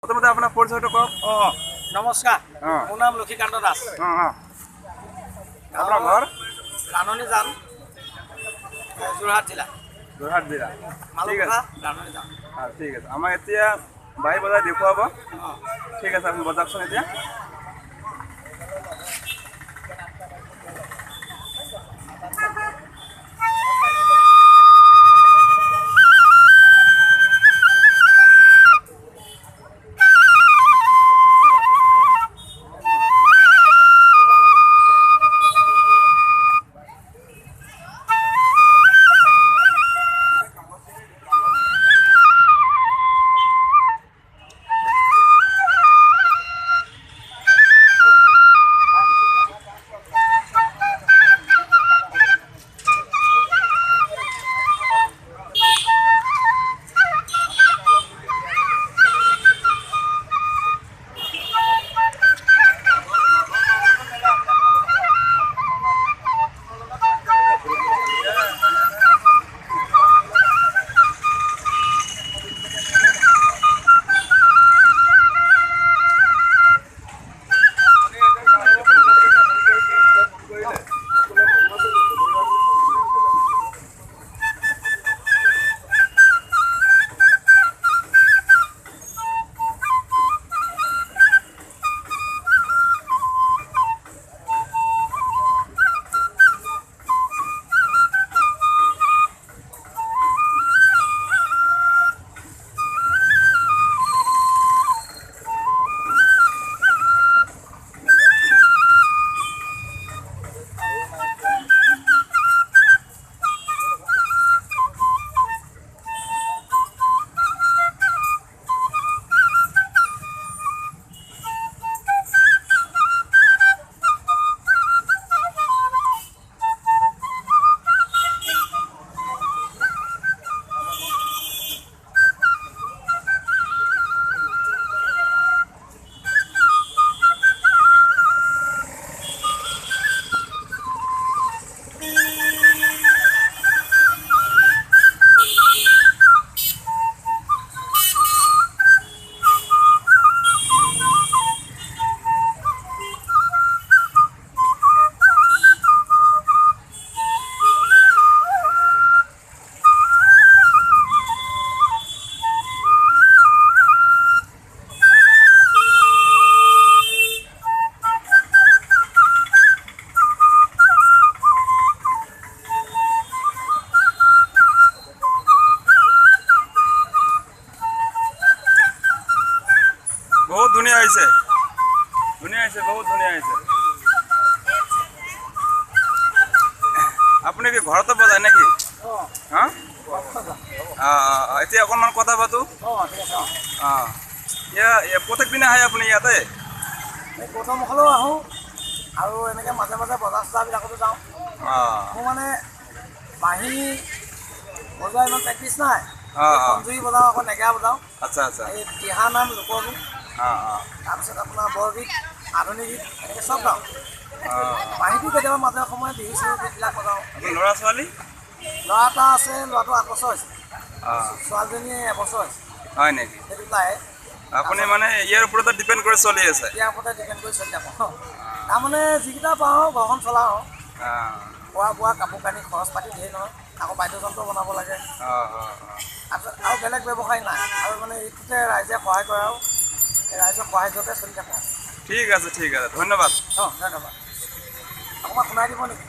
প্ৰথমতে আপোনাৰ পৰিচয়টো কওক। নমস্কাৰ, মোৰ নাম লক্ষীকান্ত দাস। আপোনাৰ ঘৰ ৰাণনী জান, যোৰহাট জিলা। যোৰহাট জিলা। ঠিক আছে, ৰাণনী জান। ঠিক আছে। আমাক এতিয়া বাই বজাই দেখুৱাব। ঠিক আছে, আপুনি বজাওকচোন এতিয়া। বহুত ধুনীয়া হৈছে, বহুত ধুনীয়া হৈছে। আপুনি কি ঘৰতে বজায় নেকি? হা, এতিয়া অকণমান কথা পাতো। প্ৰত্যেক দিনে আহে আপুনি ইয়াতে? প্ৰথম হ'লেও আহোঁ আৰু এনেকৈ মাজে মাজে বজাৰ চজাৰবিলাকতো যাওঁ। মোৰ মানে বাঁহী বজোৱা ইমান প্ৰেক্টিচ নাই। খঞ্জুৰি বজাওঁ, আকৌ নেগেৰা বজাওঁ। আচ্ছা আচ্ছা। এই দিহা নাম, লোকগীত, তাৰপিছত আপোনাৰ বৰগীত, আধুনিক গীত, এনেকৈ চব গাওঁ। বাঁহীটো কেতিয়াবা মাজে সময়ে বিহু চিহু গীতবিলাক বজাওঁ। ল'ৰা ছোৱালী? ল'ৰা এটা আছে, ল'ৰাটো 8 বছৰ হৈছে। ছোৱালীজনীয়ে 1 বছৰ হৈছে। হয় নেকি? সেইটো তাই। আপুনি মানে ইয়াৰ ওপৰতে ডিপেণ্ড কৰি চলি আছে? ইয়াৰ ওপৰতে ডিপেণ্ড কৰি চলি থাকোঁ। তাৰমানে যিকেইটা পাওঁ ঘৰখন চলাওঁ। খোৱা বোৱা, কাপোৰ কানি, খৰচ পাতি ধেৰ নহয়। আকৌ বাদ্যযন্ত্ৰ বনাব লাগে। তাৰপিছত আৰু বেলেগ ব্যৱসায় নাই। আৰু মানে এইটোতে ৰাইজে সহায় কৰে আৰু ৰাইজৰ সহায়তে চলি থাকোঁ। ঠিক আছে, ঠিক আছে, ধন্যবাদ। ধন্যবাদ। অকণমান শুনাই দিব নেকি?